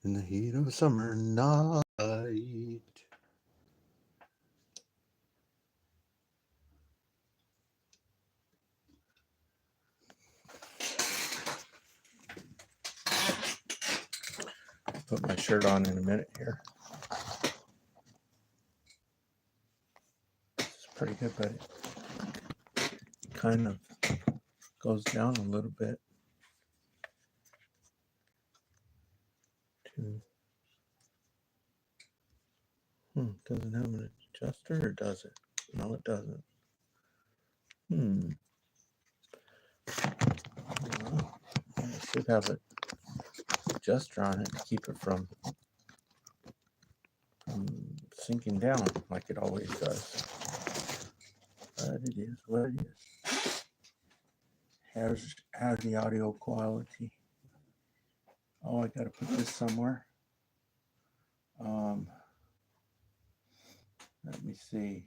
In the heat of summer night. Put my shirt on in a minute here. It's pretty good, but it kind of goes down a little bit. Doesn't have an adjuster, or does it? No, it doesn't. Well, I should have an adjuster on it to keep it from sinking down like it always does. But it is what it is. How's the audio quality? Oh, I gotta put this somewhere. Let me see.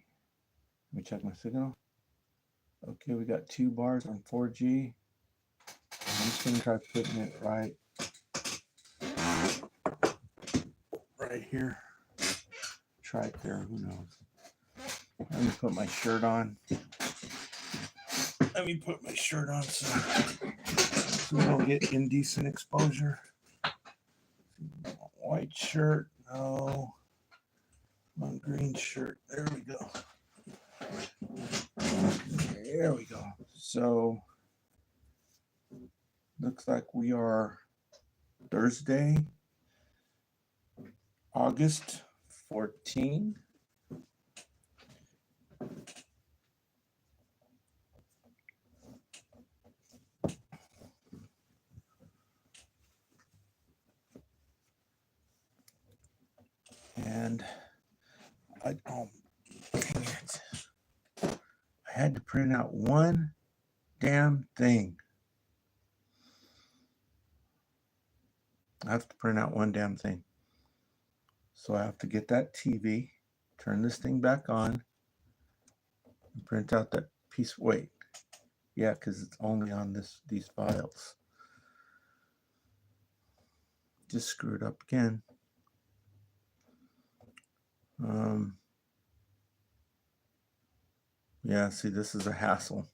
Let me check my signal. Okay, we got 2 bars on 4G. I'm just gonna try putting it right here. Try it there, who knows. Let me put my shirt on. So we don't get indecent exposure. White shirt, no. On green shirt, there we go. There we go. So, looks like we are Thursday, August 14. And oh, dang it. I had to print out one damn thing. I have to print out one damn thing. So I have to get that TV, turn this thing back on, and print out that piece. Wait. Yeah, because it's only on these files. Just screwed up again. Yeah, see, this is a hassle.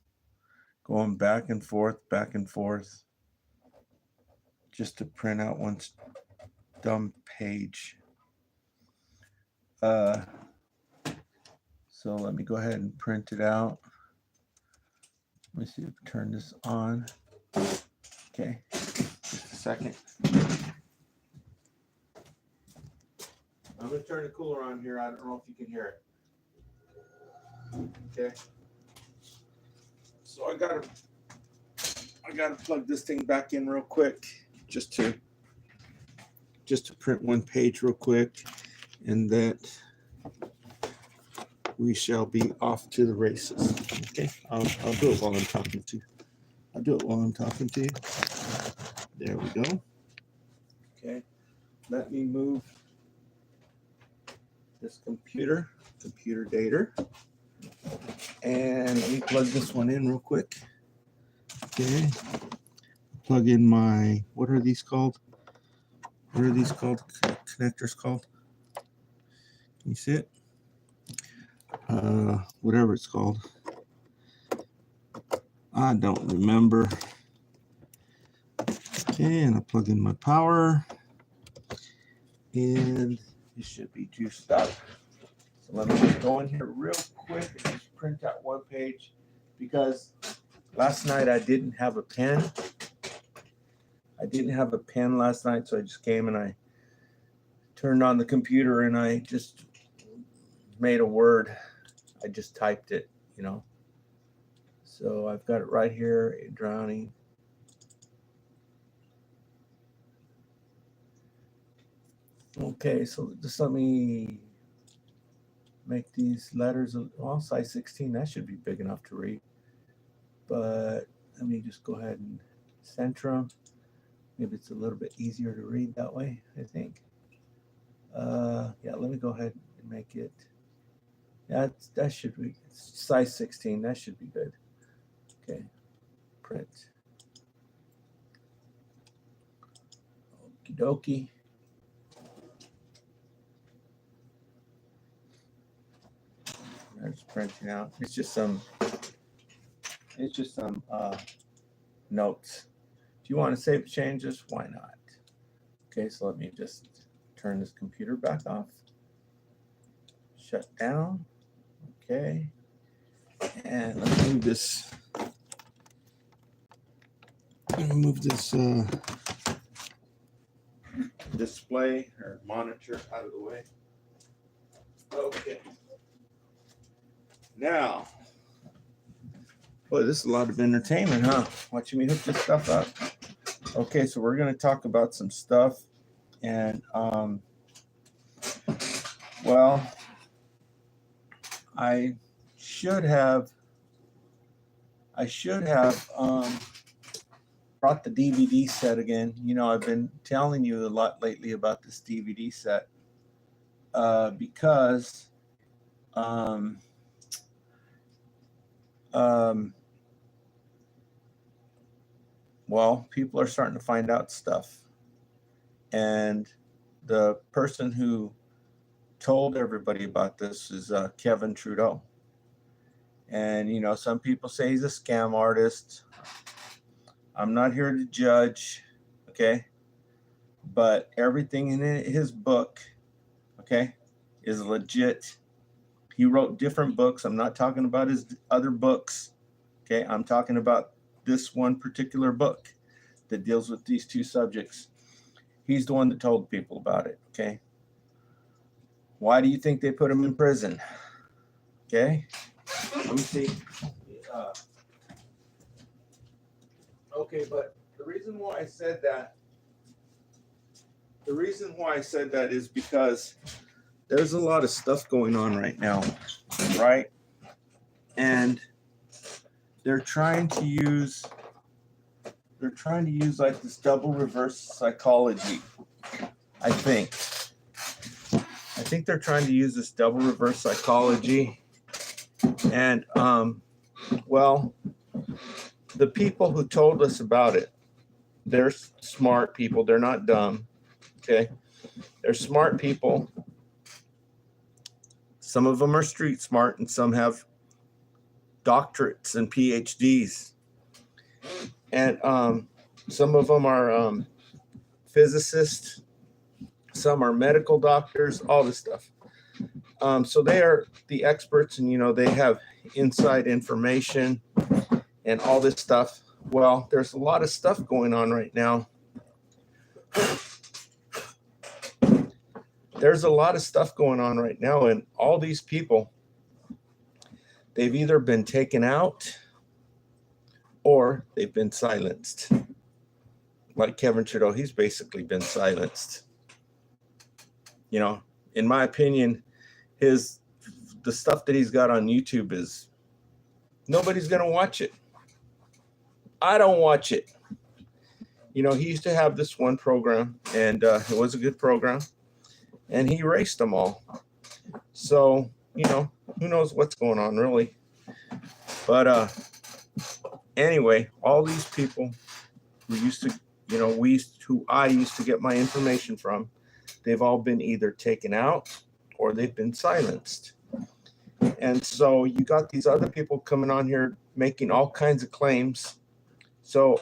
Going back and forth, just to print out one dumb page. So let me go ahead and print it out. Let me see if I turn this on. Okay, just a second. I'm gonna turn the cooler on here. I don't know if you can hear it. Okay. So I gotta plug this thing back in real quick, just to print one page real quick, and that we shall be off to the races. Okay, I'll do it while I'm talking to you. There we go. Okay, let me move this computer data, and let me plug this one in real quick. Okay, plug in my, what are these called? Connectors called? Can you see it? Whatever it's called. I don't remember. Okay, and I plug in my power, and it should be juiced up. So let me just go in here real quick and just print out one page, because last night I didn't have a pen. Last night, so I just came and I turned on the computer and I just made a word. I just typed it, So I've got it right here, drowning. Okay, so just let me make these letters, well, size 16, that should be big enough to read. But let me just go ahead and center them. Maybe it's a little bit easier to read that way, I think. Yeah, let me go ahead and make it. Yeah, that should be size 16. That should be good. Okay, print. Okie dokie. There's printing out. It's just some notes. If you want to save changes, why not? Okay, so let me just turn this computer back off. Shut down. Okay. And let's move this. I'm gonna move this display or monitor out of the way. Okay. Now, boy, this is a lot of entertainment, huh? Watching me hook this stuff up. Okay, so we're gonna talk about some stuff, and well, I should have brought the DVD set again. You know, I've been telling you a lot lately about this DVD set because well, people are starting to find out stuff. And the person who told everybody about this is Kevin Trudeau. And, you know, some people say he's a scam artist. I'm not here to judge, okay? But everything in his book, okay, is legit. He wrote different books. I'm not talking about his other books, okay? I'm talking about this one particular book that deals with these two subjects. He's the one that told people about it, okay? Why do you think they put him in prison? Okay, let me see. Okay, but the reason why I said that is because there's a lot of stuff going on right now, right? And they're trying to use like this double reverse psychology. I think they're trying to use this double reverse psychology. And well, the people who told us about it, they're smart people. They're not dumb. Okay, they're smart people. Some of them are street smart, and some have doctorates and PhDs. And some of them are physicists. Some are medical doctors. All this stuff. So they are the experts, and you know they have inside information and all this stuff. Well, there's a lot of stuff going on right now. There's a lot of stuff going on right now, and all these people, they've either been taken out or they've been silenced. Like Kevin Trudeau, he's basically been silenced. You know, in my opinion, the stuff that he's got on YouTube is nobody's gonna watch it. I don't watch it. You know, he used to have this one program, and it was a good program, and he erased them all. So, you know, who knows what's going on really. But anyway, all these people who used to, you know, who I used to get my information from, they've all been either taken out or they've been silenced. And so you got these other people coming on here making all kinds of claims. So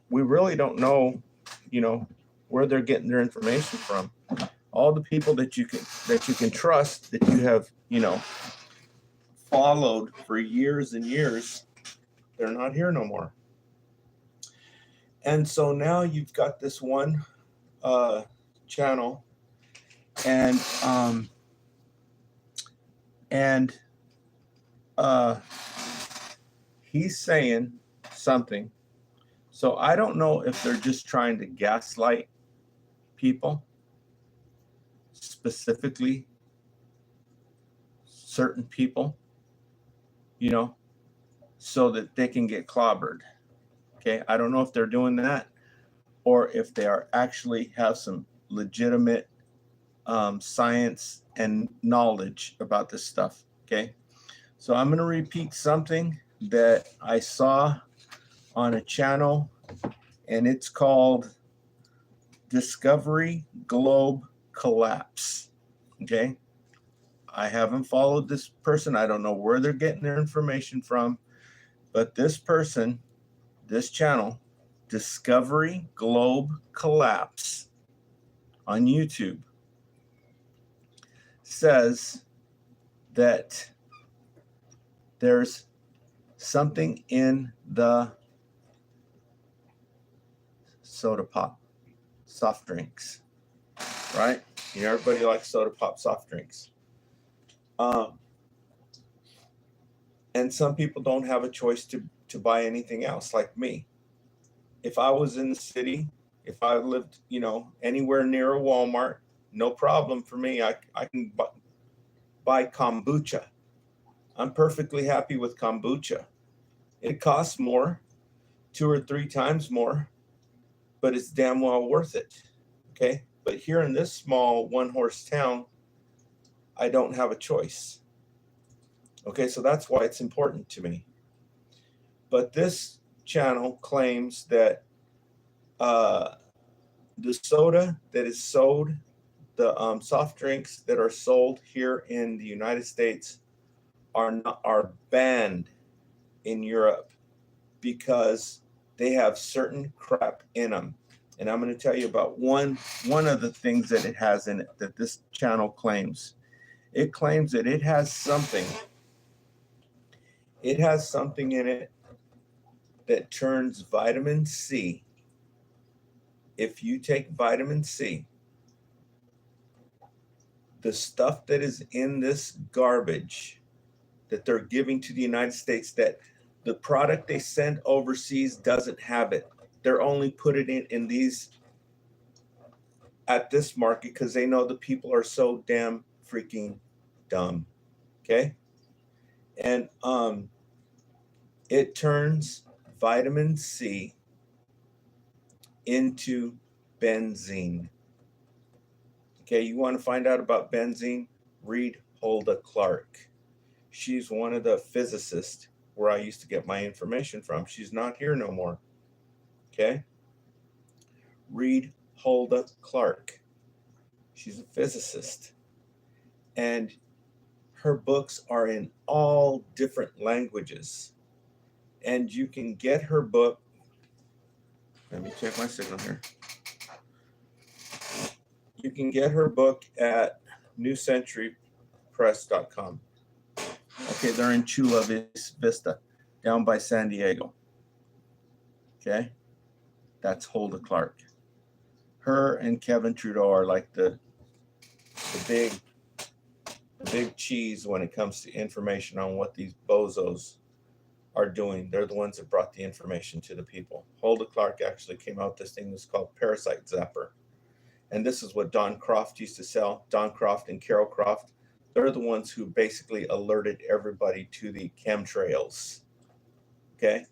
we really don't know, you know, where they're getting their information from. All the people that you can trust, that you have, you know, followed for years and years, they're not here no more. And so now you've got this one channel, and he's saying something. So I don't know if they're just trying to gaslight people, specifically certain people, you know, so that they can get clobbered. Okay, I don't know if they're doing that or if they are actually have some legitimate science and knowledge about this stuff. Okay, so I'm going to repeat something that I saw on a channel, and it's called Discovery Globe Collapse. Okay. I haven't followed this person. I don't know where they're getting their information from, but this person, this channel, Discovery Globe Collapse on YouTube, says that there's something in the soda pop soft drinks, right? You know, everybody likes soda pop soft drinks. And some people don't have a choice to buy anything else, like me. If I was in the city, if I lived, you know, anywhere near a Walmart, no problem for me. I can buy kombucha. I'm perfectly happy with kombucha. It costs more, 2 or 3 times more, but it's damn well worth it. Okay. But here in this small one-horse town, I don't have a choice. Okay. So that's why it's important to me. But this channel claims that the soda that is sold, the soft drinks that are sold here in the United States are banned in Europe because they have certain crap in them. And I'm going to tell you about one of the things that it has in it that this channel claims. It claims that it has something. It has something in it that turns vitamin C. If you take vitamin C, the stuff that is in this garbage that they're giving to the United States, that the product they send overseas doesn't have it. They're only put it in these at this market because they know the people are so damn freaking dumb. Okay. And it turns vitamin C into benzene. Okay, you want to find out about benzene? Read Hulda Clark. She's one of the physicists where I used to get my information from. She's not here no more. Okay? Read Hulda Clark. She's a physicist. And her books are in all different languages. And you can get her book. Let me check my signal here. You can get her book at newcenturypress.com. Okay, they're in Chula Vista, down by San Diego. Okay, that's Hulda Clark. Her and Kevin Trudeau are like the big cheese when it comes to information on what these bozos are doing. They're the ones that brought the information to the people. Hulda Clark actually came out with this thing that's called Parasite Zapper. And this is what Don Croft used to sell. Don Croft and Carol Croft. They're the ones who basically alerted everybody to the chemtrails. Okay?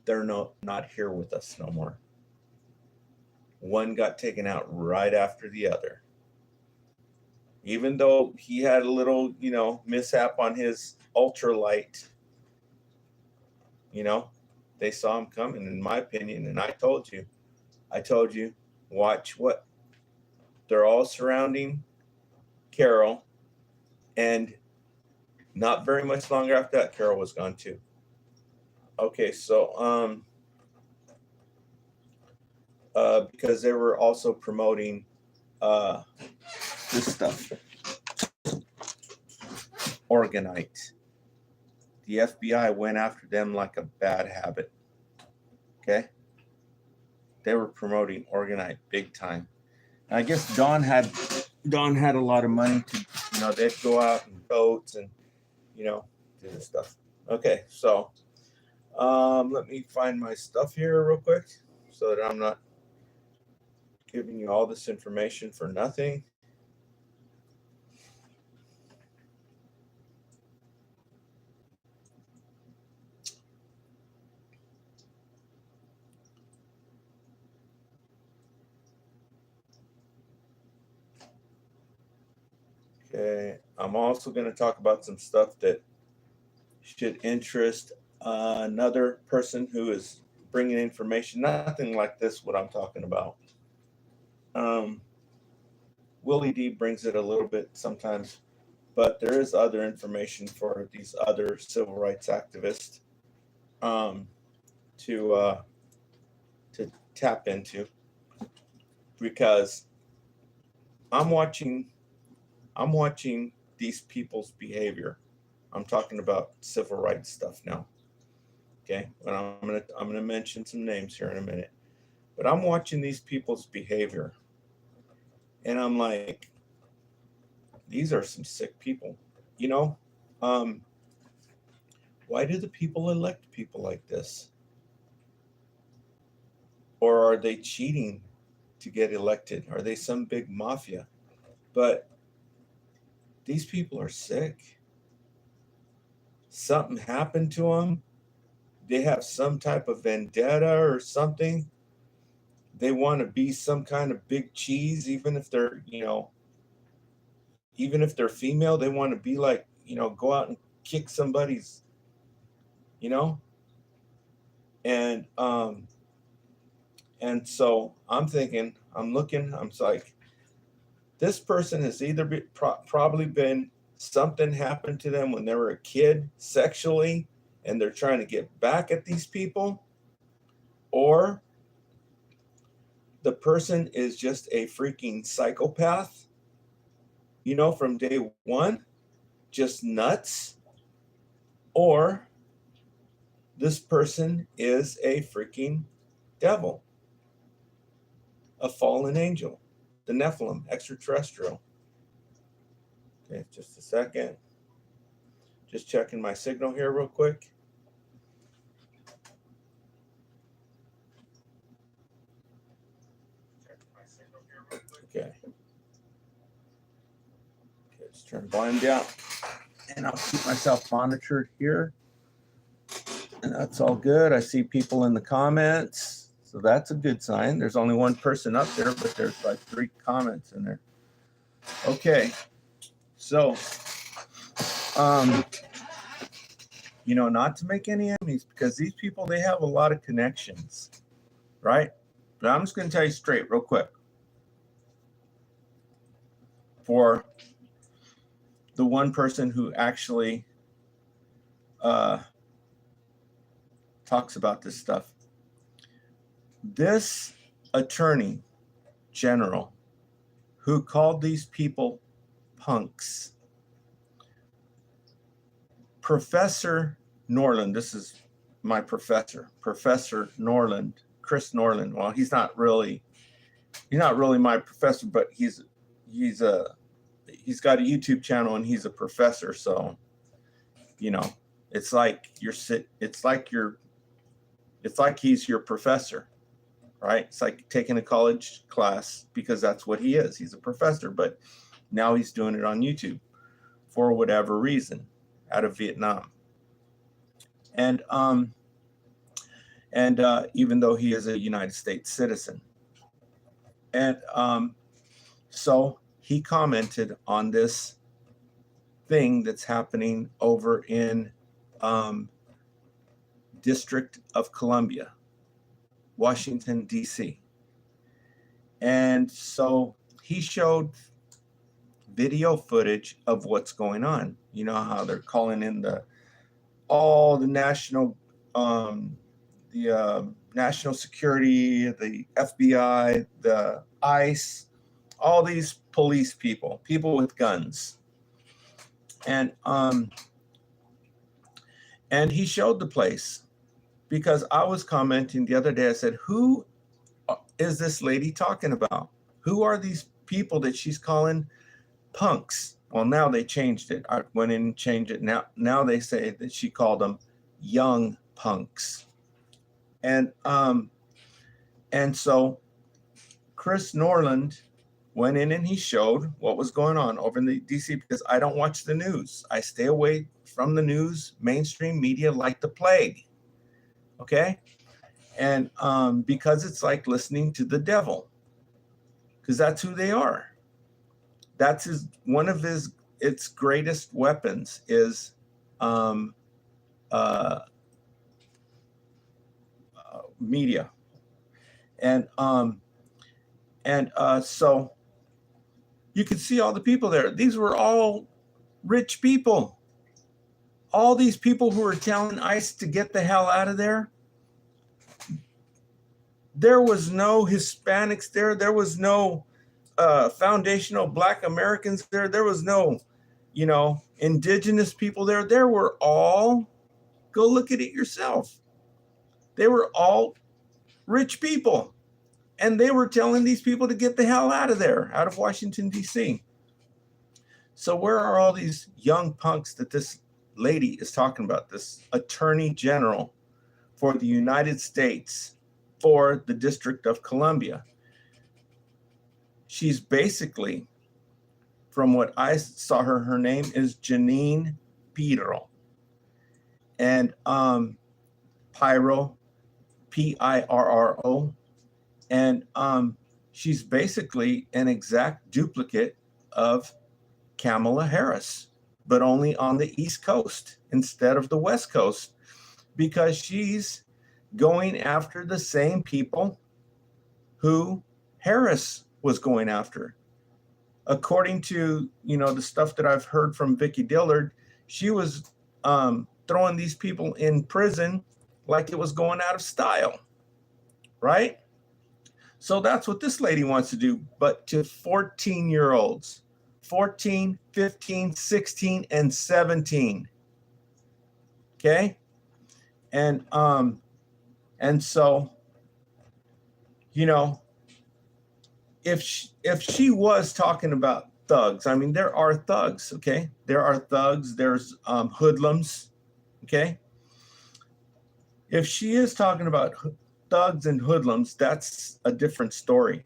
They're not here with us no more. One got taken out right after the other. Even though he had a little, mishap on his ultralight, they saw him coming, in my opinion. And I told you, watch what they're all surrounding Carol. And not very much longer after that, Carol was gone too. Okay, so because they were also promoting this stuff, Organite. The FBI went after them like a bad habit. Okay, they were promoting Organite big time. And I guess Don had a lot of money to, they'd go out in boats and, do this stuff. Okay, so let me find my stuff here real quick so that I'm not giving you all this information for nothing. Okay, I'm also going to talk about some stuff that should interest another person who is bringing information. Nothing like this, what I'm talking about. Willie D brings it a little bit sometimes, but there is other information for these other civil rights activists um, to to tap into, because I'm watching I'm watching these people's behavior. I'm talking about civil rights stuff now. Okay, and I'm gonna mention some names here in a minute, but I'm watching these people's behavior, and I'm like, these are some sick people. You know, um, why do the people elect people like this? Or are they cheating to get elected? Are they some big mafia? But these people are sick. Something happened to them. They have some type of vendetta or something. They want to be some kind of big cheese, even if they're, even if they're female, they want to be like, go out and kick somebody's, you know? And so I'm thinking, I'm looking, I'm like, this person has either probably been something happened to them when they were a kid sexually, and they're trying to get back at these people, or the person is just a freaking psychopath, from day one, just nuts, or this person is a freaking devil, a fallen angel, the Nephilim, extraterrestrial. Okay, just a second. Just checking my signal here real quick. Okay. Let's turn volume down. And I'll keep myself monitored here. And that's all good. I see people in the comments. So that's a good sign. There's only one person up there, but there's like 3 comments in there. Okay. So, not to make any enemies, because these people, they have a lot of connections, right? But I'm just going to tell you straight, real quick. For the one person who actually talks about this stuff, this attorney general who called these people punks, Professor Norland, this is my professor, Professor Norland, Chris Norland. Well, he's not really my professor, but he's got a YouTube channel and he's a professor. So, it's like he's your professor, right? It's like taking a college class, because that's what he is. He's a professor, but now he's doing it on YouTube for whatever reason, out of Vietnam. And even though he is a United States citizen. And so he commented on this thing that's happening over in District of Columbia, Washington, D.C. And so he showed video footage of what's going on. You know how they're calling in all the national national security, the FBI, the ICE, all these police people with guns. And he showed the place, because I was commenting the other day. I said, who is this lady talking about? Who are these people that she's calling punks? Well, now they changed it. I went in and changed it. Now they say that she called them young punks. And so Chris Norland went in and he showed what was going on over in the DC, because I don't watch the news. I stay away from the news, mainstream media, like the plague. Okay? And because it's like listening to the devil, because that's who they are. That's one of its greatest weapons is media. And And so you could see all the people there. These were all rich people. All these people who were telling ICE to get the hell out of there. There was no Hispanics there. There was no foundational Black Americans there. There was no, indigenous people there. There were all, go look at it yourself. They were all rich people. And they were telling these people to get the hell out of there, out of Washington, D.C. So where are all these young punks that this lady is talking about, this attorney general for the United States for the District of Columbia? She's basically, from what I saw her name is Janine Pirro. And Pirro, Pirro. And she's basically an exact duplicate of Kamala Harris, but only on the East Coast instead of the West Coast, because she's going after the same people who Harris was going after. According to, the stuff that I've heard from Vicki Dillard, she was throwing these people in prison like it was going out of style, right? So that's what this lady wants to do, but to 14-year-olds, 14, 15, 16, and 17. Okay? And so, if she was talking about thugs, I mean, there are thugs, okay? There are thugs, there's hoodlums, okay? If she is talking about thugs and hoodlums, that's a different story.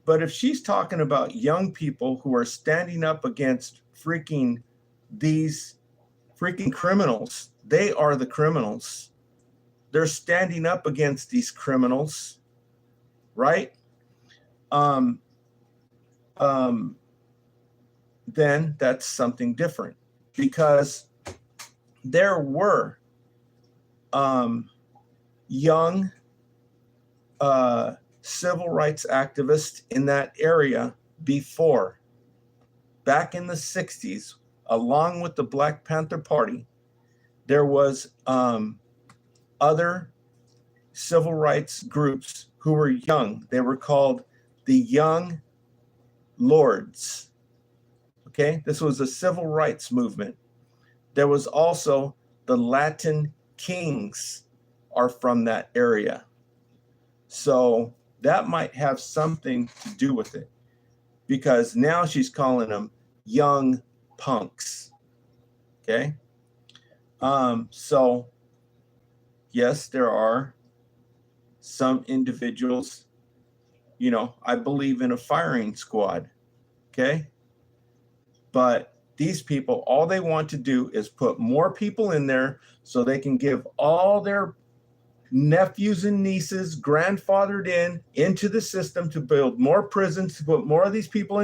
But if she's talking about young people who are standing up against these freaking criminals, they are the criminals. They're standing up against these criminals, right? Then that's something different, because there were young civil rights activists in that area before, back in the 60s, along with the Black Panther Party. There was other civil rights groups who were young. They were called the Young Lords. Okay, this was a civil rights movement. There was also the Latin Kings are from that area. So that might have something to do with it, because now she's calling them young punks. Okay. So yes, there are some individuals, I believe in a firing squad. Okay. But these people, all they want to do is put more people in there so they can give all their nephews and nieces grandfathered into the system to build more prisons, to put more of these people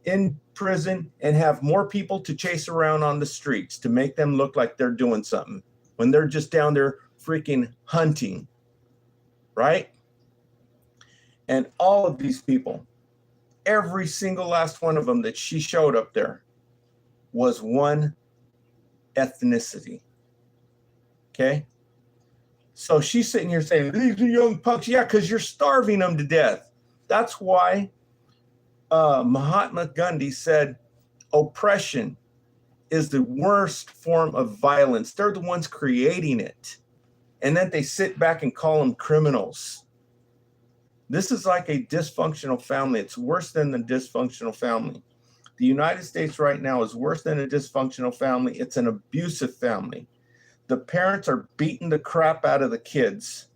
in prison, and have more people to chase around on the streets to make them look like they're doing something when they're just down there freaking hunting, right? And all of these people, every single last one of them that she showed up there was one ethnicity. Okay? So she's sitting here saying, these are young punks. Yeah, because you're starving them to death. That's why Mahatma Gandhi said oppression is the worst form of violence. They're the ones creating it. And then they sit back and call them criminals. This is like a dysfunctional family. It's worse than the dysfunctional family. The United States right now is worse than a dysfunctional family. It's an abusive family. The parents are beating the crap out of the kids.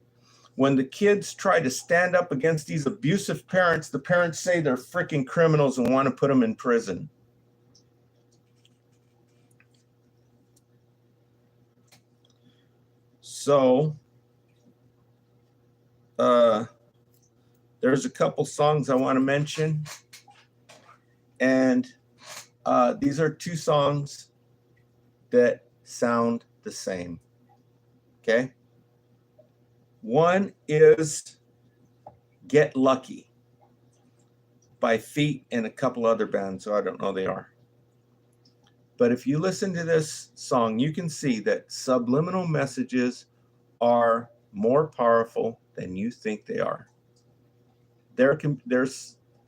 When the kids try to stand up against these abusive parents, the parents say they're freaking criminals and want to put them in prison. So, there's a couple songs I want to mention. And these are two songs that sound the same. Okay? One is Get Lucky. by Feet and a couple other bands, so I don't know they are. But if you listen to this song, you can see that subliminal messages are more powerful than you think they are. They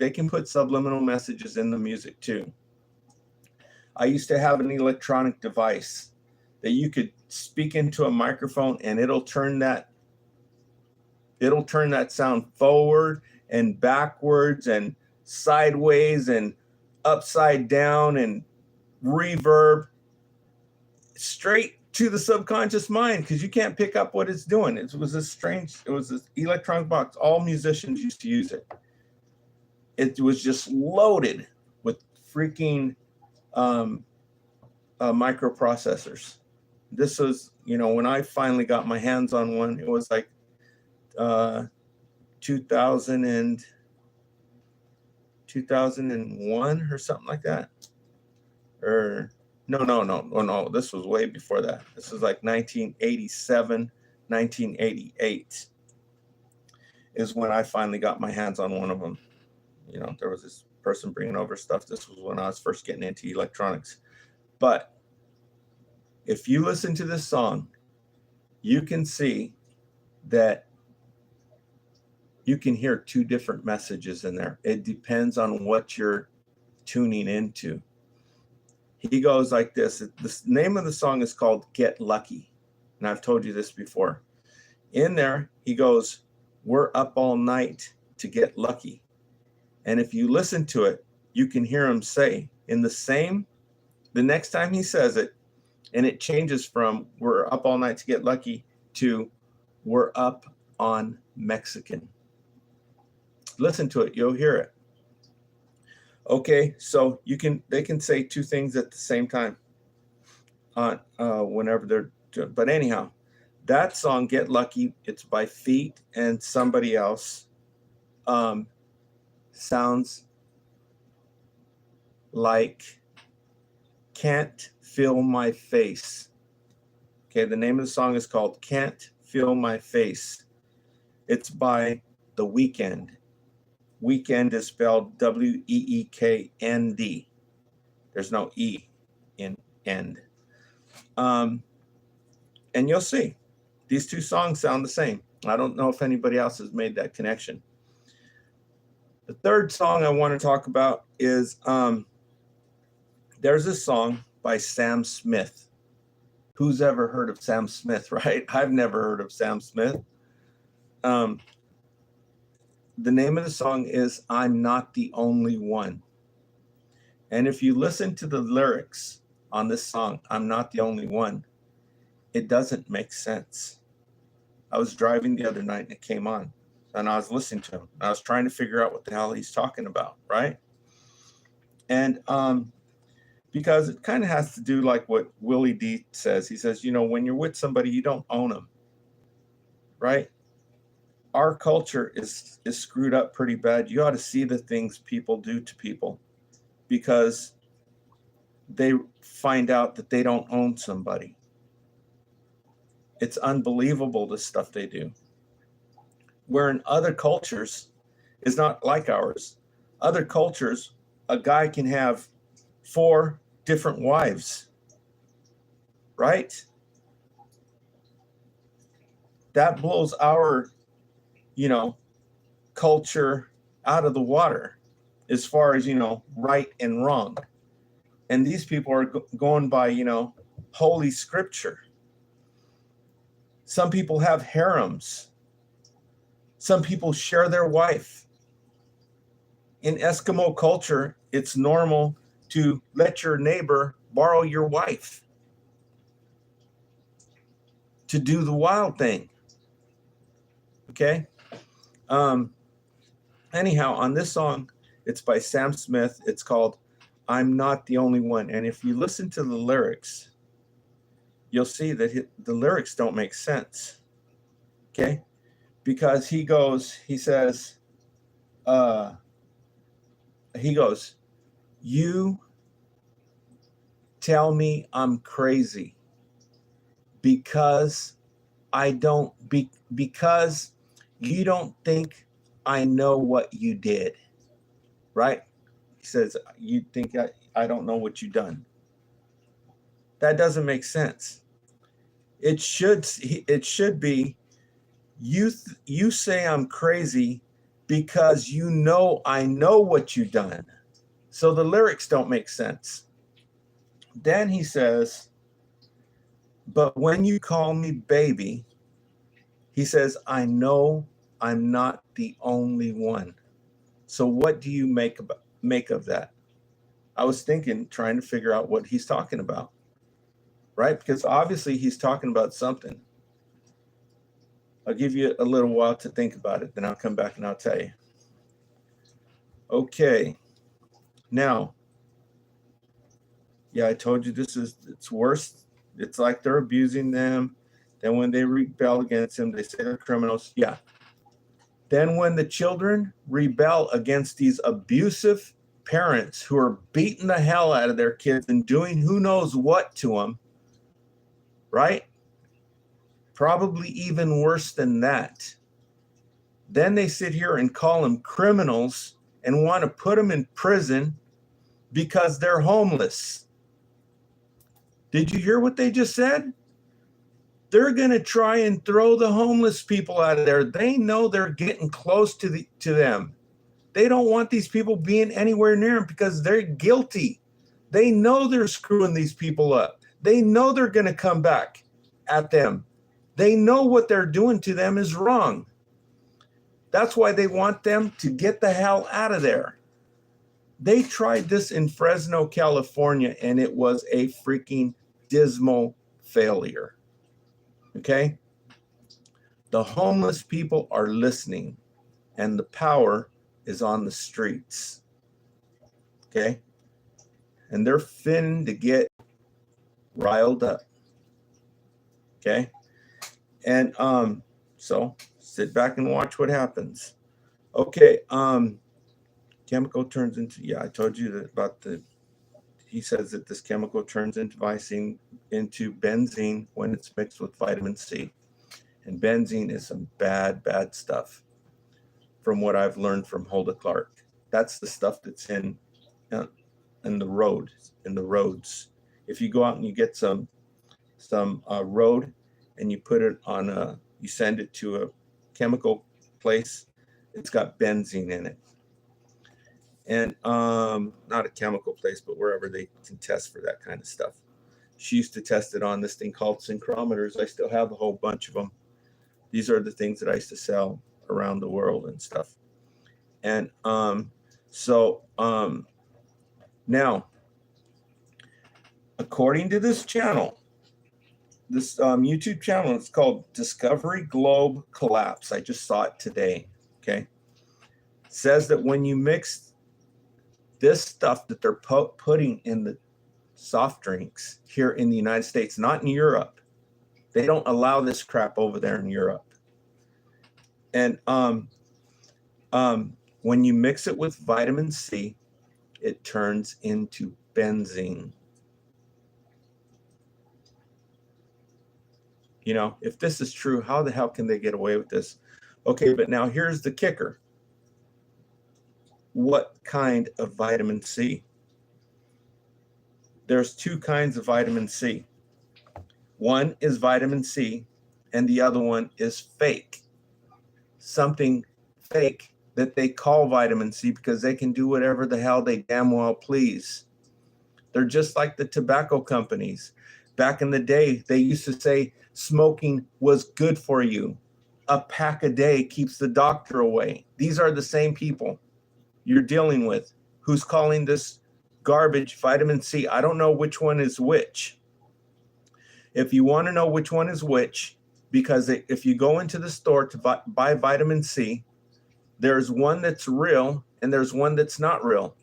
can put subliminal messages in the music too. I used to have an electronic device that you could speak into a microphone and it'll turn that sound forward and backwards and sideways and upside down and reverb straight to the subconscious mind, because you can't pick up what it's doing. It was this electronic box. All musicians used to use it. It was just loaded with freaking microprocessors. This was, when I finally got my hands on one, it was like 2001 or something like that. Or no, this was way before that. This was like 1987, 1988 is when I finally got my hands on one of them. There was this person bringing over stuff. This was when I was first getting into electronics. But if you listen to this song, you can see that you can hear two different messages in there. It depends on what you're tuning into. He goes like this. The name of the song is called Get Lucky. And I've told you this before. In there, he goes, we're up all night to get lucky. And if you listen to it, you can hear him say the next time he says it, and it changes from we're up all night to get lucky to we're up on Mexican. Listen to it, you'll hear it. Okay, so they can say two things at the same time whenever they're doing. But anyhow, that song Get Lucky, it's by Feet and somebody else. Sounds like Can't Feel My Face. Okay, the name of the song is called Can't Feel My Face. It's by The Weeknd. Weekend is spelled Weeknd. There's no E in end. And you'll see these two songs sound the same. I don't know if anybody else has made that connection. The third song I want to talk about is there's a song by Sam Smith. Who's ever heard of Sam Smith, right? I've never heard of Sam Smith. The name of the song is I'm Not the Only One. And if you listen to the lyrics on this song, I'm Not the Only One, it doesn't make sense. I was driving the other night and it came on. And I was listening to him. I was trying to figure out what the hell he's talking about, right? And because it kind of has to do like what Willie D says. He says, when you're with somebody, you don't own them, right? Our culture is screwed up pretty bad. You ought to see the things people do to people because they find out that they don't own somebody. It's unbelievable, the stuff they do. Where in other cultures is not like ours. Other cultures, a guy can have 4 different wives, right? That blows our, culture out of the water as far as, right and wrong. And these people are going by, holy scripture. Some people have harems. Some people share their wife. In Eskimo culture, it's normal to let your neighbor borrow your wife to do the wild thing. Okay? Anyhow, on this song, it's by Sam Smith. It's called I'm Not the Only One. And if you listen to the lyrics, you'll see that the lyrics don't make sense. Okay? Because he says, you tell me I'm crazy because because you don't think I know what you did. right? He says, you think I don't know what you've done. That doesn't make sense. It should be, you say I'm crazy because you know I know what you've done. So the lyrics don't make sense. Then he says, but when you call me baby, he says, I know I'm not the only one. So what do you make of that? I was trying to figure out what he's talking about, right? Because obviously he's talking about something. I'll give you a little while to think about it, then I'll come back and I'll tell you. Okay. Now, yeah, I told you it's worse. It's like they're abusing them. Then when they rebel against him, they say they're criminals. Yeah. Then when the children rebel against these abusive parents who are beating the hell out of their kids and doing who knows what to them, right? Probably even worse than that. Then they sit here and call them criminals and want to put them in prison because they're homeless. Did you hear what they just said? They're going to try and throw the homeless people out of there. They know they're getting close to them. They don't want these people being anywhere near them because they're guilty. They know they're screwing these people up. They know they're going to come back at them. They know what they're doing to them is wrong. That's why they want them to get the hell out of there. They tried this in Fresno, California, and it was a freaking dismal failure. Okay? The homeless people are listening, and the power is on the streets. Okay? And they're finna to get riled up. Okay? And so sit back and watch what happens. Okay, chemical turns into, I told you that about he says that this chemical turns into benzene when it's mixed with vitamin C. And benzene is some bad stuff from what I've learned from Hulda Clark. That's the stuff that's in the roads. If you go out and you get some road and you put it on you send it to a chemical place, it's got benzene in it. And not a chemical place, but wherever they can test for that kind of stuff. She used to test it on this thing called synchrometers. I still have a whole bunch of them. These are the things that I used to sell around the world and stuff. And now, according to this channel, this YouTube channel, it's called Discovery Globe Collapse. I just saw it today. Okay. It says that when you mix this stuff that they're putting in the soft drinks here in the United States, not in Europe. They don't allow this crap over there in Europe. And when you mix it with vitamin C, it turns into benzene. You know, if this is true, how the hell can they get away with this? Okay, but now here's the kicker. What kind of vitamin C? There's two kinds of vitamin C. One is vitamin C, and the other one is fake. Something fake that they call vitamin C because they can do whatever the hell they damn well please. They're just like the tobacco companies. Back in the day, they used to say smoking was good for you. A pack a day keeps the doctor away. These are the same people you're dealing with who's calling this garbage vitamin C. I don't know which one is which. If you want to know which one is which, because if you go into the store to buy vitamin C, there's one that's real and there's one that's not real.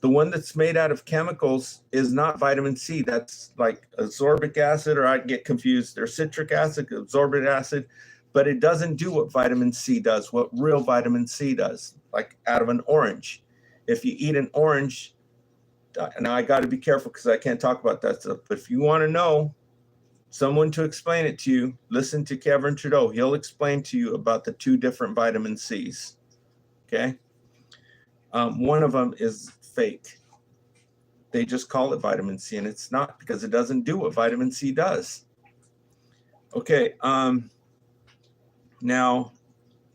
The one that's made out of chemicals is not vitamin C. That's like ascorbic acid, or I get confused. There's citric acid, ascorbic acid, but it doesn't do what vitamin C does, what real vitamin C does, like out of an orange. If you eat an orange, now I got to be careful because I can't talk about that stuff, but if you want to know someone to explain it to you, listen to Kevin Trudeau. He'll explain to you about the two different vitamin C's. Okay? One of them is fake. They just call it vitamin C, and it's not, because it doesn't do what vitamin C does. Okay, now,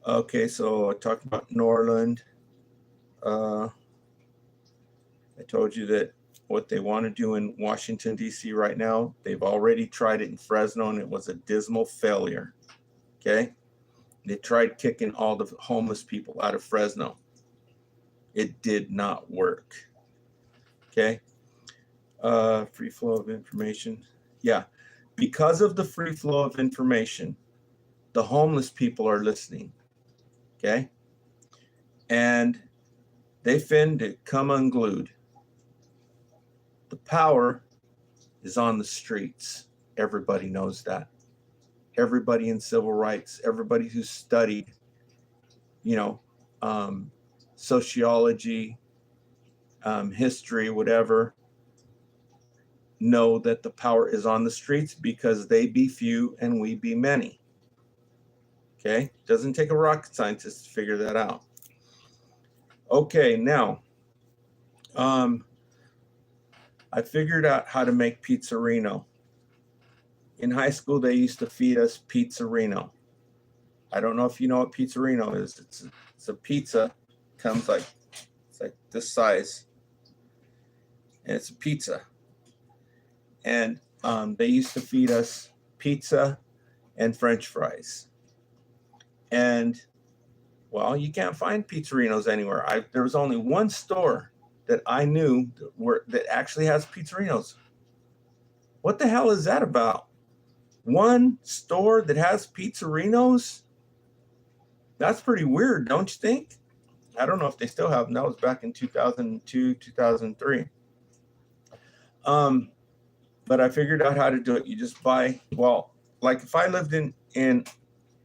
okay, so I talked about Norland. I told you that what they want to do in Washington, D.C. right now, they've already tried it in Fresno, and it was a dismal failure. Okay, they tried kicking all the homeless people out of Fresno. It did not work. Okay, free flow of information. Yeah, because of the free flow of information, the homeless people are listening. Okay, and they finna come unglued. The power is on the streets. Everybody knows that. Everybody in civil rights, everybody who's studied, sociology, history, whatever, know that the power is on the streets, because they be few and we be many. Okay? Doesn't take a rocket scientist to figure that out. Okay, now, I figured out how to make pizzarino. In high school, they used to feed us pizzarino. I don't know if you know what pizzarino is. It's a pizza, comes like, it's like this size, and it's a pizza. And they used to feed us pizza and French fries. And, well, you can't find pizzarinos anywhere. There was only one store that I knew that actually has pizzarinos. What the hell is that about? One store that has pizzarinos? That's pretty weird, don't you think? I don't know if they still have them. That was back in 2002, 2003. But I figured out how to do it. You just buy, well, like if I lived in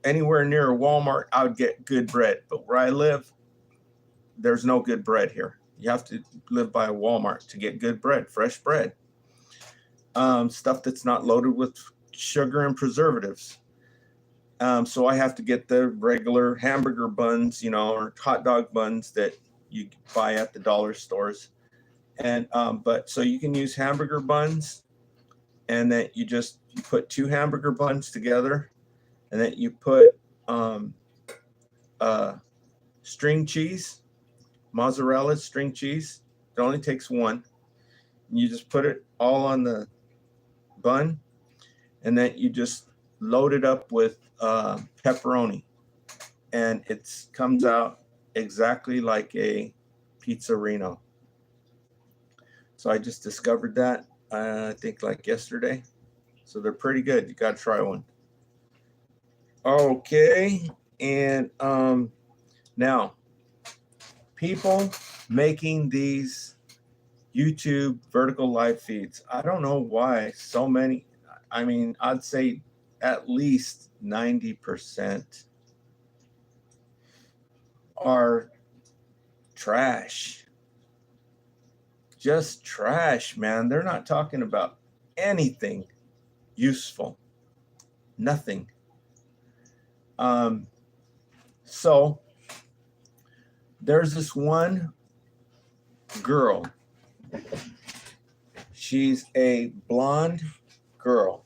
anywhere near a Walmart, I would get good bread. But where I live, there's no good bread here. You have to live by a Walmart to get good bread, fresh bread. Stuff that's not loaded with sugar and preservatives. So I have to get the regular hamburger buns, or hot dog buns that you buy at the dollar stores. And but so you can use hamburger buns, and then you put two hamburger buns together, and then you put string cheese, mozzarella string cheese. It only takes one. You just put it all on the bun, and then you just load it up with pepperoni, and it comes out exactly like a pizzarino. So I just discovered that, I think like yesterday. So they're pretty good. You got to try one. Okay. And now, people making these YouTube vertical live feeds. I don't know why so many. I mean, I'd say at least 90% are trash. Just trash, man. They're not talking about anything useful. Nothing. So there's this one girl. She's a blonde girl.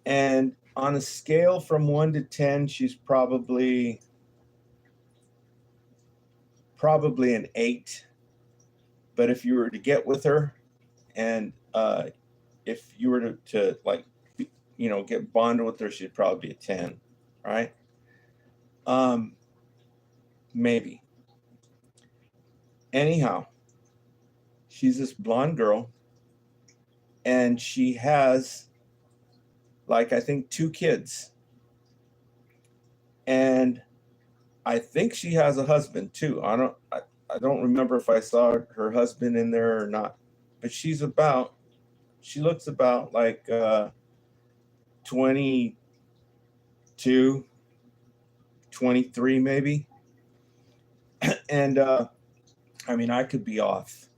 And on a scale from 1 to 10, she's probably an 8. But if you were to get with her, and if you were to like, get bonded with her, she'd probably be a 10, right? Maybe. Anyhow, she's this blonde girl, and she has, like, I think 2 kids. And I think she has a husband too. I don't remember if I saw her husband in there or not. But she looks about like 22, 23 maybe. And I mean, I could be off,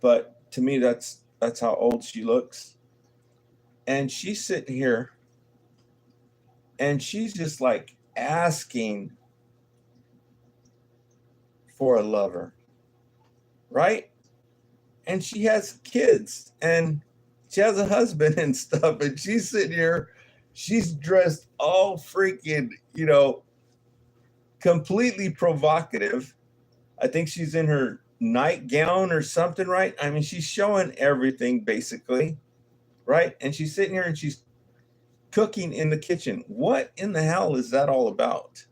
but to me that's how old she looks. And she's sitting here, and she's just like asking for a lover, right? And she has kids and she has a husband and stuff. And she's sitting here, she's dressed all freaking, completely provocative. I think she's in her nightgown or something, right? I mean, she's showing everything basically, right? And she's sitting here and she's cooking in the kitchen. What in the hell is that all about?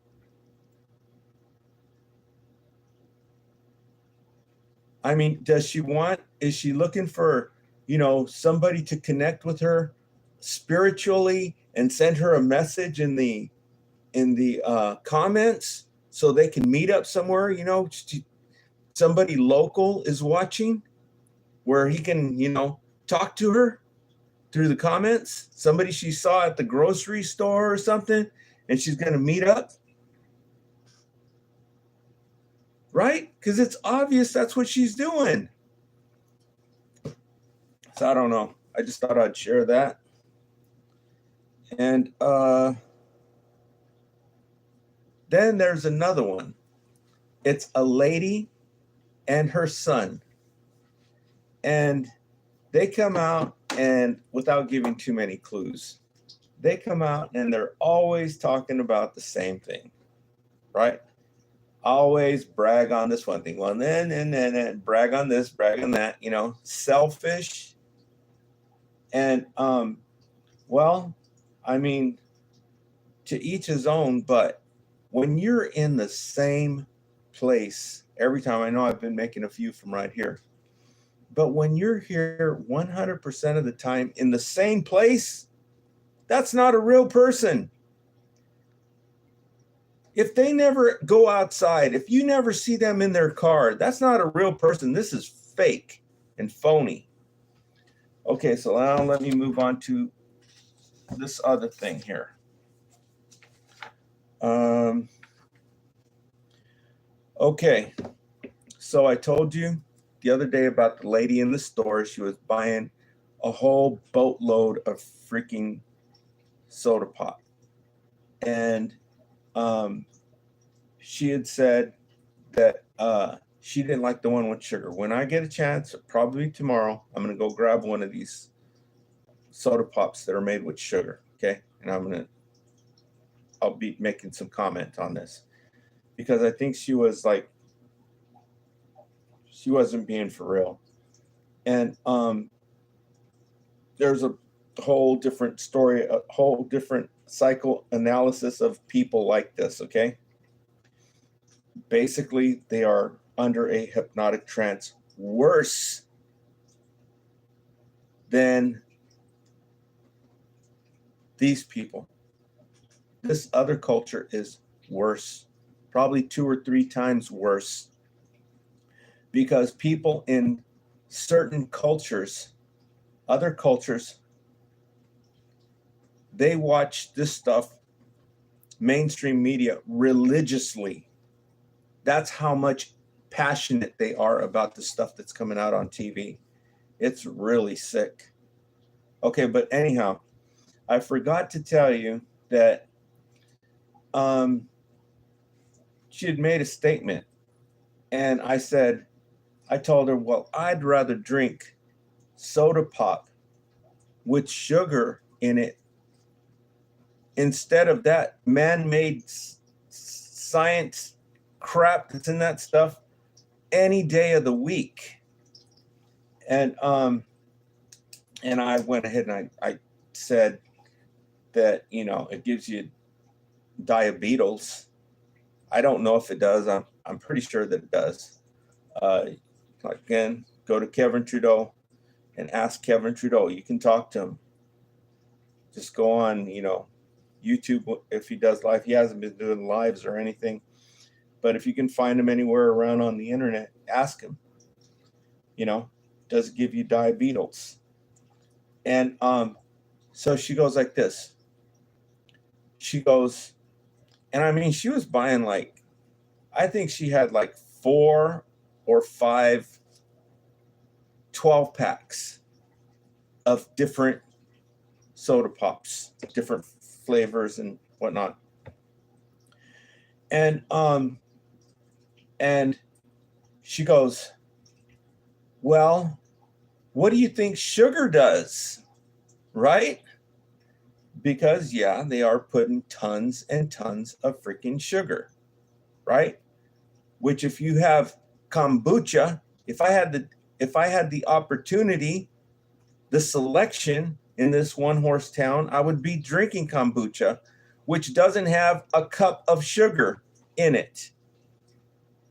I mean, is she looking for, somebody to connect with her spiritually and send her a message in the comments so they can meet up somewhere? Somebody local is watching where he can, talk to her through the comments. Somebody she saw at the grocery store or something, and she's going to meet up. Right? Because it's obvious that's what she's doing. So I don't know. I just thought I'd share that. And then there's another one. It's a lady and her son. And they come out, and without giving too many clues, they come out and they're always talking about the same thing, right? Always brag on this one thing. Well, then brag on this, brag on that, selfish. And, well, I mean, to each his own, but when you're in the same place every time, I know I've been making a few from right here, but when you're here 100% of the time in the same place, that's not a real person. If they never go outside, if you never see them in their car, that's not a real person. This is fake and phony. Okay, so now let me move on to this other thing here. Okay, so I told you the other day about the lady in the store. She was buying a whole boatload of freaking soda pop. And she had said that she didn't like the one with sugar. When I get a chance, probably tomorrow, I'm going to go grab one of these soda pops that are made with sugar, okay? And I'll be making some comment on this because I think she wasn't being for real. And there's a whole different story, a whole different psychoanalysis of people like this, okay? Basically, they are under a hypnotic trance worse than these people. This other culture is worse, probably 2 or 3 times worse, because people in certain cultures, other cultures, they watch this stuff, mainstream media, religiously. That's how much passionate they are about the stuff that's coming out on TV. It's really sick. Okay, but anyhow, I forgot to tell you that she had made a statement, and I told her, well, I'd rather drink soda pop with sugar in it instead of that man-made science crap that's in that stuff any day of the week. And I went ahead and I said that, it gives you diabetes. I don't know if it does. I'm pretty sure that it does. Again, go to Kevin Trudeau and ask Kevin Trudeau. You can talk to him. Just go on, YouTube if he does live. He hasn't been doing lives or anything. But if you can find him anywhere around on the internet, ask him, does it give you diabetes? And so she goes like this. She goes, and I mean, she was buying I think she had 4 or 5 12 packs of different soda pops, different flavors and whatnot. And she goes, well, what do you think sugar does? Right? Because, yeah, they are putting tons and tons of freaking sugar, right? Which if you have kombucha, if I had the opportunity, the selection in this one horse town, I would be drinking kombucha, which doesn't have a cup of sugar in it.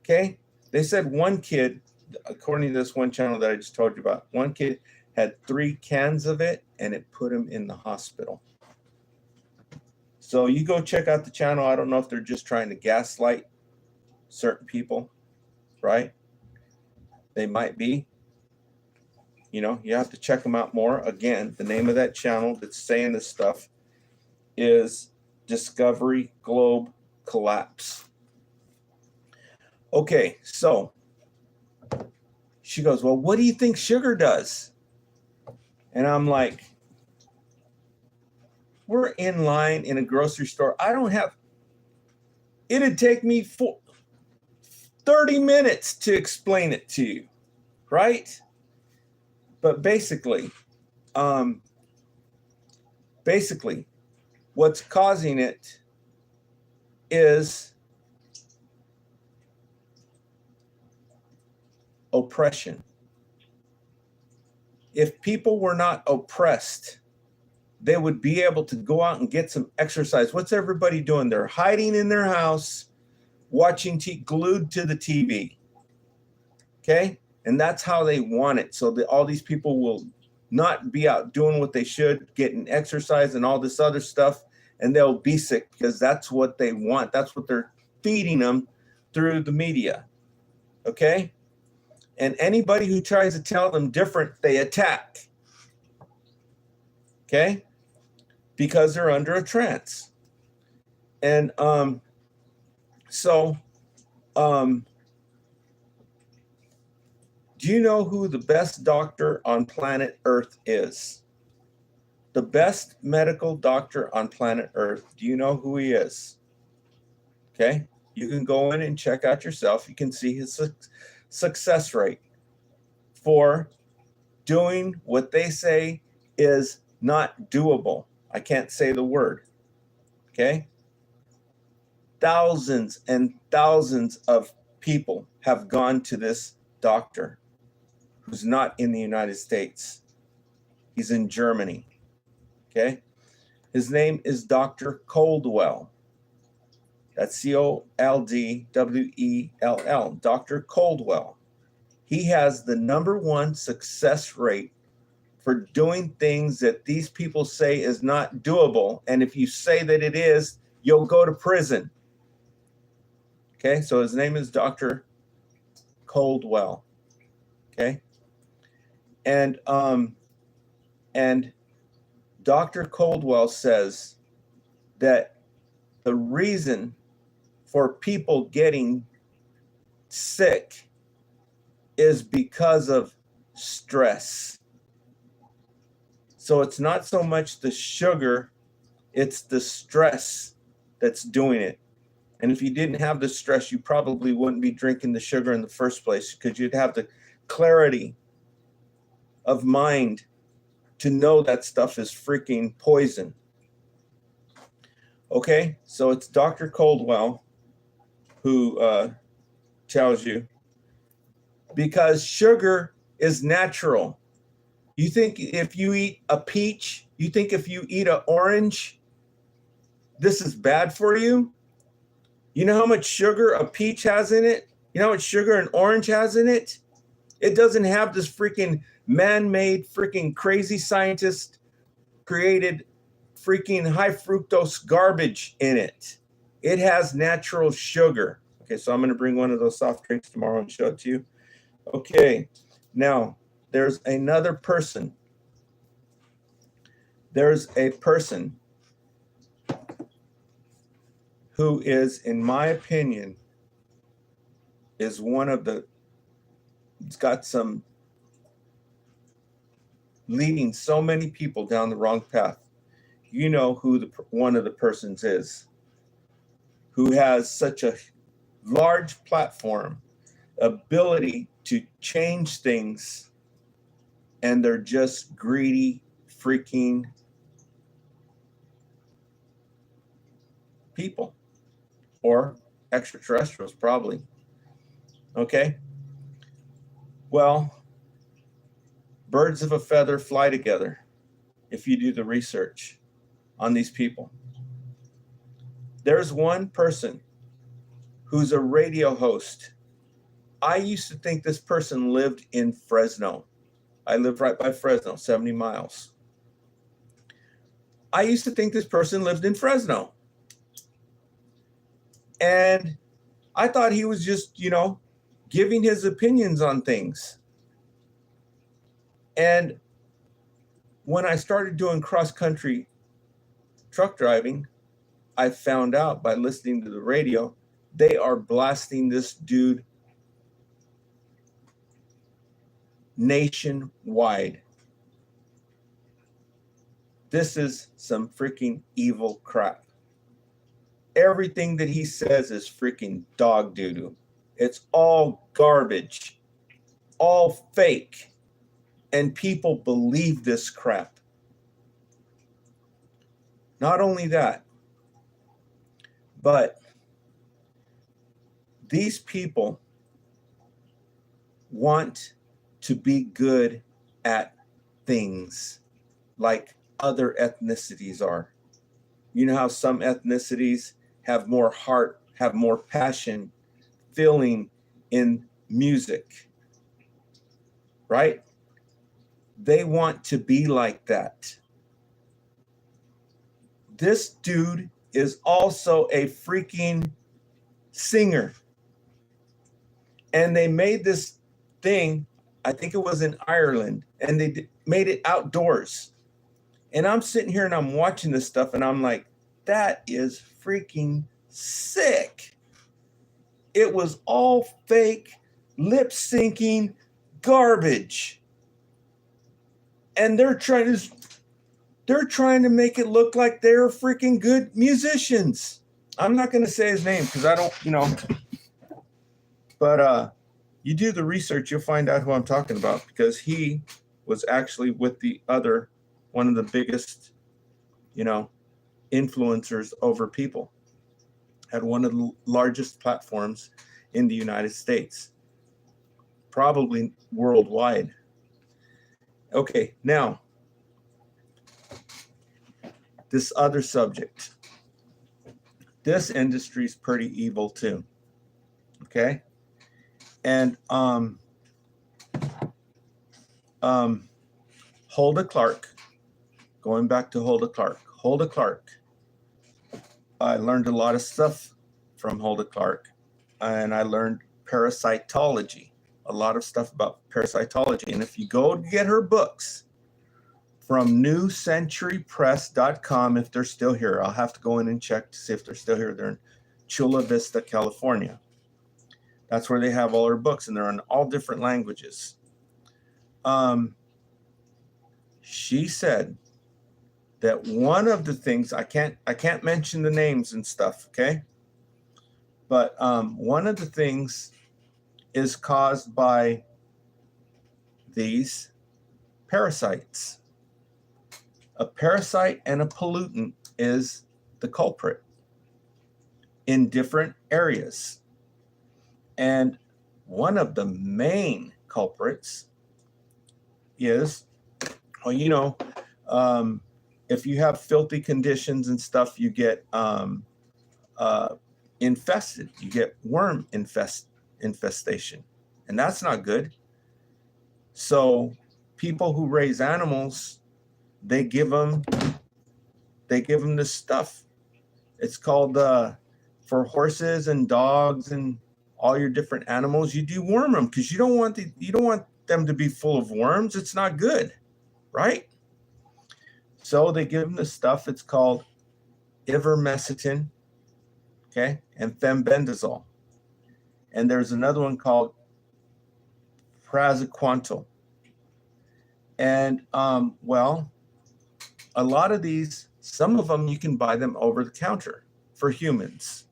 Okay? They said one kid, according to this one channel that I just told you about, one kid had 3 cans of it and it put him in the hospital. So you go check out the channel. I don't know if they're just trying to gaslight certain people, right? They might be. You know, you have to check them out more. Again, the name of that channel that's saying this stuff is Discovery Globe Collapse. Okay, so she goes, well, what do you think sugar does? And I'm like, we're in line in a grocery store. I don't have, it'd take me 30 minutes to explain it to you, right? But basically, what's causing it is oppression. If people were not oppressed, they would be able to go out and get some exercise. What's everybody doing? They're hiding in their house, watching glued to the TV. Okay? And that's how they want it. So that all these people will not be out doing what they should, getting exercise and all this other stuff, and they'll be sick because that's what they want. That's what they're feeding them through the media. Okay? And anybody who tries to tell them different, they attack. Okay? Because they're under a trance. And do you know who the best doctor on planet Earth is? The best medical doctor on planet Earth. Do you know who he is? Okay? You can go in and check out yourself. You can see his success rate for doing what they say is not doable. I can't say the word. Okay? Thousands and thousands of people have gone to this doctor who's not in the United States. He's in Germany. Okay? His name is Dr. Coldwell. That's Coldwell. Dr. Coldwell. He has the #1 success rate for doing things that these people say is not doable. And if you say that it is, you'll go to prison. Okay, so his name is Dr. Coldwell. Okay, and Dr. Coldwell says that the reason for people getting sick is because of stress. So it's not so much the sugar, it's the stress that's doing it. And if you didn't have the stress, you probably wouldn't be drinking the sugar in the first place because you'd have the clarity of mind to know that stuff is freaking poison. Okay, so it's Dr. Coldwell who tells you, because sugar is natural. You think if you eat a peach, you think if you eat an orange, this is bad for you? You know how much sugar a peach has in it? You know how much sugar an orange has in it? It doesn't have this freaking man-made freaking crazy scientist created freaking high fructose garbage in it. It has natural sugar. Okay, so I'm going to bring one of those soft drinks tomorrow and show it to you. Okay, now there's another person. There's a person who is, in my opinion, is one of the, it's got some, leading so many people down the wrong path. You know who one of the persons is, who has such a large platform, ability to change things, and they're just greedy freaking people or extraterrestrials, probably. Okay? Well, birds of a feather fly together if you do the research on these people. There's one person who's a radio host. I used to think this person lived in Fresno. I live right by Fresno, 70 miles. I used to think this person lived in Fresno. And I thought he was just, giving his opinions on things. And when I started doing cross-country truck driving, I found out by listening to the radio, they are blasting this dude nationwide. This is some freaking evil crap. Everything that he says is freaking dog doo-doo. It's all garbage, all fake. And people believe this crap. Not only that, but these people want to be good at things like other ethnicities are. You know how some ethnicities have more heart, have more passion, feeling in music, right? They want to be like that. This dude is also a freaking singer. And they made this thing, I think it was in Ireland, and they made it outdoors. And I'm sitting here and I'm watching this stuff and I'm like, that is freaking sick. It was all fake, lip syncing garbage. And they're trying to make it look like they're freaking good musicians. I'm not going to say his name because I don't, but you do the research, you'll find out who I'm talking about, because he was actually with the other, one of the biggest, influencers over people, had one of the largest platforms in the United States, probably worldwide. Okay, now, this other subject. This industry is pretty evil too. Okay? And Hulda Clark, going back to Hulda Clark. I learned a lot of stuff from Hulda Clark, and I learned parasitology, a lot of stuff about parasitology. And if you go to get her books from newcenturypress.com, if they're still here, I'll have to go in and check to see if they're still here. They're in Chula Vista, California. That's where they have all her books, and they're in all different languages. She said that one of the things, I can't mention the names and stuff, okay? But one of the things is caused by these parasites. A parasite and a pollutant is the culprit in different areas. And one of the main culprits is, if you have filthy conditions and stuff, you get infested. You get worm infestation, and that's not good. So people who raise animals, they give them this stuff. It's called for horses and dogs and all your different animals. You deworm them because you don't want them to be full of worms. It's not good, right? So they give them this stuff. It's called ivermectin, okay, and fenbendazole. And there's another one called praziquantel. And a lot of these, some of them you can buy them over the counter for humans.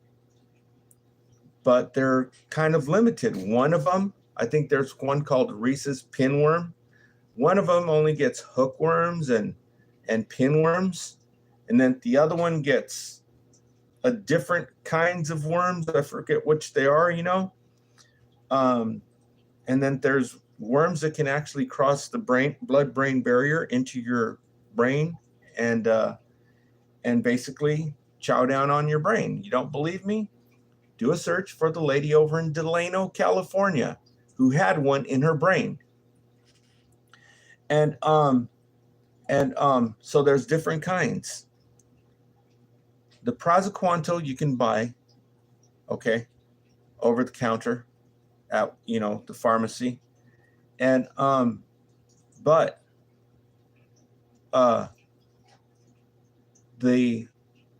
but they're kind of limited. One of them, I think there's one called Reese's Pinworm. One of them only gets hookworms and pinworms, and then the other one gets a different kinds of worms. I forget which they are, you know. And then there's worms that can actually cross the blood-brain barrier into your brain and basically chow down on your brain. You don't believe me? Do a search for the lady over in Delano, California, who had one in her brain. And so there's different kinds. The praziquantel you can buy, okay, over the counter at, you know, the pharmacy. And but the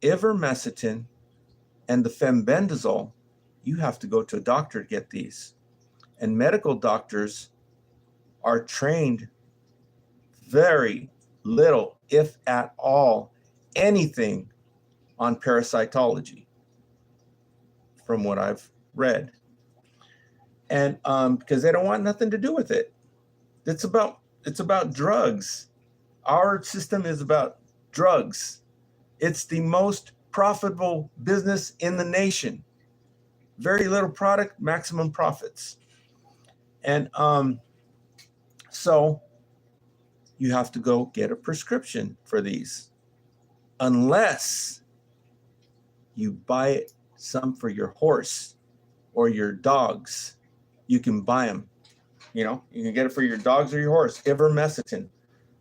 ivermectin and the fembendazole, you have to go to a doctor to get these. And medical doctors are trained very little, if at all, anything on parasitology, from what I've read. And because they don't want nothing to do with it. It's about drugs. Our system is about drugs. It's the most profitable business in the nation. Very little product, maximum profits. And so you have to go get a prescription for these, unless you buy some for your horse or your dogs. You can buy them. You know, you can get it for your dogs or your horse. Ivermectin.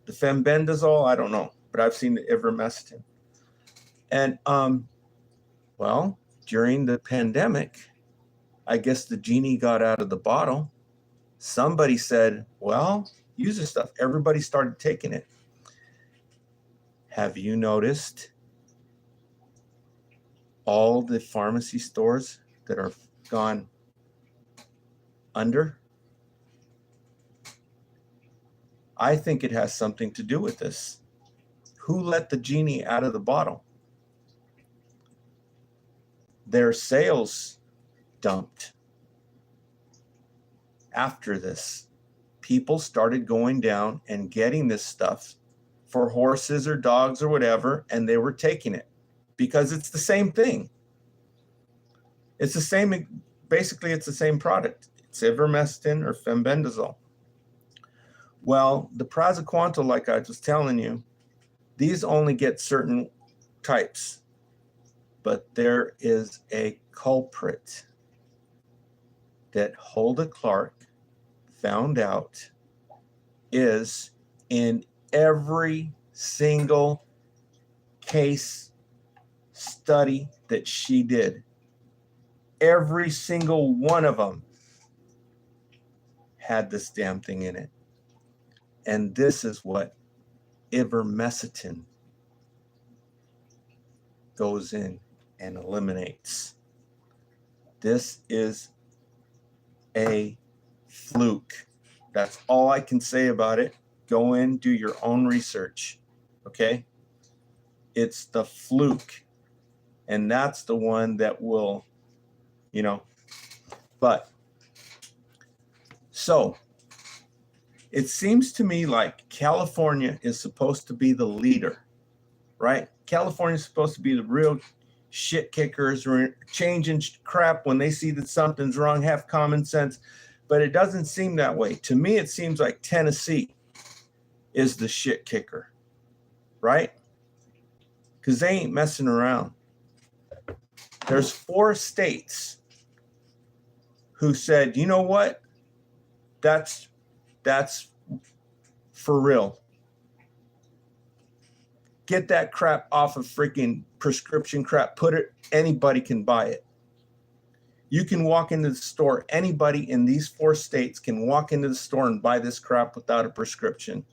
The fembendazole, I don't know, but I've seen the ivermectin. And well, during the pandemic, I guess the genie got out of the bottle. Somebody said, well, use this stuff. Everybody started taking it. Have you noticed all the pharmacy stores that are gone under? I think it has something to do with this. Who let the genie out of the bottle? Their sales dumped. After this, people started going down and getting this stuff for horses or dogs or whatever, and they were taking it because it's the same thing. It's the same, basically it's the same product. It's ivermectin or fembendazole. Well, the praziquantel, like I was telling you, these only get certain types, but there is a culprit that Hulda Clark found out is in every single case study that she did. Every single one of them had this damn thing in it. And this is what ivermectin goes in and eliminates. This is a fluke. That's all I can say about it. Go in, do your own research. Okay? It's the fluke. And that's the one that will, you know, but so it seems to me like California is supposed to be the leader, right? California is supposed to be the real shit kickers, or changing crap when they see that something's wrong, have common sense. But it doesn't seem that way. To me, it seems like Tennessee is the shit kicker, right? Because they ain't messing around. There's 4 states who said, you know what? That's for real. Get that crap off of freaking prescription crap. Put it, anybody can buy it. You can walk into the store. Anybody in these 4 states can walk into the store and buy this crap without a prescription.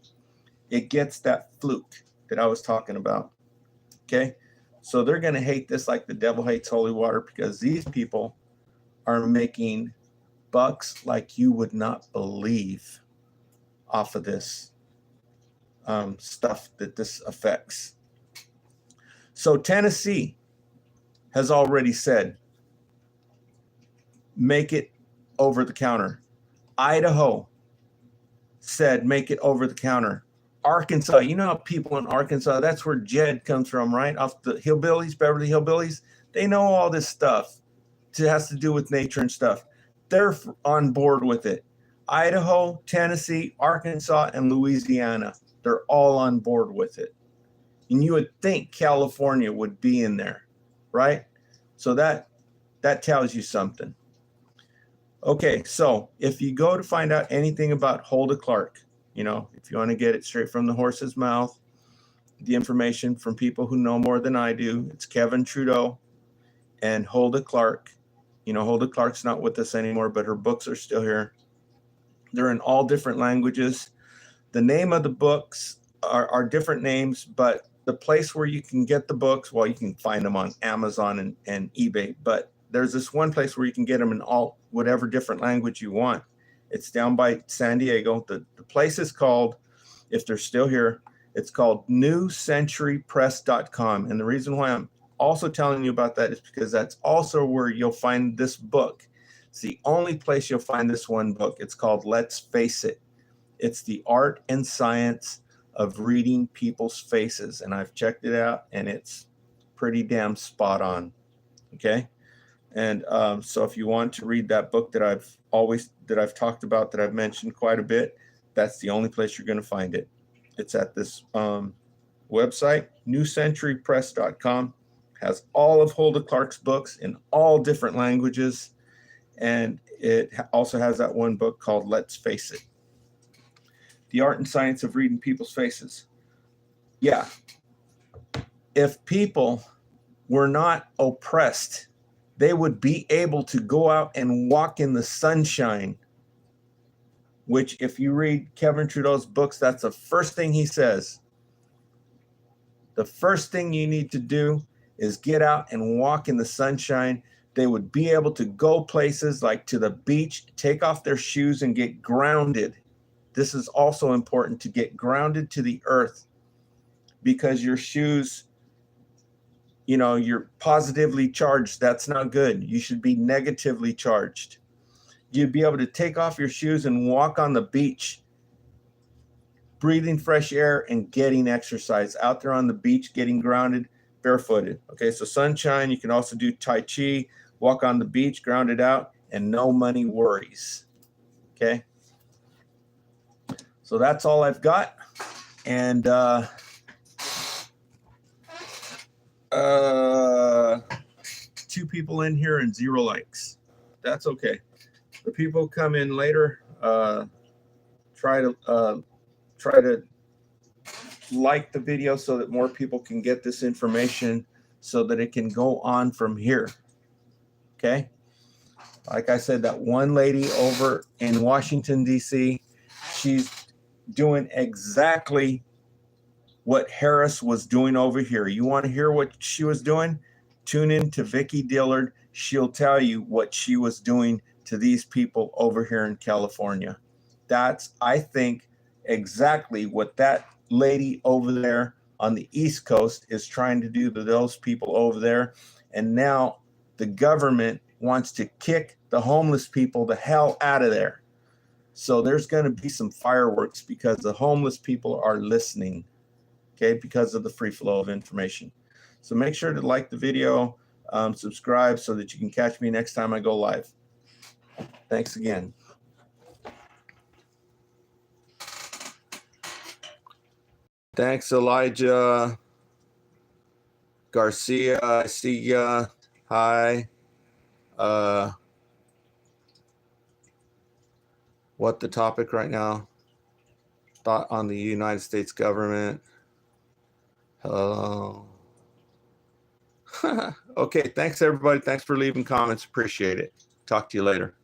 It gets that fluke that I was talking about. Okay? So they're going to hate this like the devil hates holy water, because these people are making bucks like you would not believe off of this stuff that this affects. So Tennessee has already said, make it over the counter. Idaho said make it over the counter. Arkansas, you know how people in Arkansas, that's where Jed comes from, right? Off the hillbillies, Beverly Hillbillies. They know all this stuff. It has to do with nature and stuff. They're on board with it. Idaho, Tennessee, Arkansas, and Louisiana, they're all on board with it. And you would think California would be in there, right? So that tells you something. Okay, so if you go to find out anything about Huldah Clark, you know, if you want to get it straight from the horse's mouth, the information from people who know more than I do, it's Kevin Trudeau and Huldah Clark. You know, Huldah Clark's not with us anymore, but her books are still here. They're in all different languages. The name of the books are different names, but the place where you can get the books, well, you can find them on Amazon and eBay, but there's this one place where you can get them in all whatever different language you want. It's down by San Diego. The place is called, if they're still here, it's called newcenturypress.com. And the reason why I'm also telling you about that is because that's also where you'll find this book. It's the only place you'll find this one book. It's called Let's Face It. It's the art and science of reading people's faces. And I've checked it out and it's pretty damn spot on. Okay. And so if you want to read that book that I've talked about, that I've mentioned quite a bit, that's the only place you're going to find it. It's at this website, newcenturypress.com. Has all of Huldah Clark's books in all different languages. And it also has that one book called Let's Face It. The art and science of reading people's faces. Yeah. If people were not oppressed, they would be able to go out and walk in the sunshine, which if you read Kevin Trudeau's books, that's the first thing he says. The first thing you need to do is get out and walk in the sunshine. They would be able to go places like to the beach, take off their shoes and get grounded. This is also important, to get grounded to the earth, because your shoes, you know, you're positively charged. That's not good. You should be negatively charged. You'd be able to take off your shoes and walk on the beach, breathing fresh air and getting exercise out there on the beach, getting grounded, barefooted. Okay, so sunshine, you can also do Tai Chi, walk on the beach, grounded out, and no money worries. Okay, so that's all I've got. And 2 people in here and 0 likes. That's okay. The people who come in later, try to like the video so that more people can get this information, so that it can go on from here. Okay. Like I said, that one lady over in Washington, D.C., she's doing exactly what Harris was doing over here. You want to hear what she was doing? Tune in to Vicki Dillard. She'll tell you what she was doing to these people over here in California. That's, I think, exactly what that lady over there on the East Coast is trying to do to those people over there. And now the government wants to kick the homeless people the hell out of there. So there's going to be some fireworks because the homeless people are listening, okay, because of the free flow of information. So make sure to like the video, subscribe so that you can catch me next time I go live. Thanks again. Thanks, Elijah Garcia. I see ya. Hi. What the topic right now? Thought on the United States government. Hello. Okay, thanks everybody. Thanks for leaving comments. Appreciate it. Talk to you later.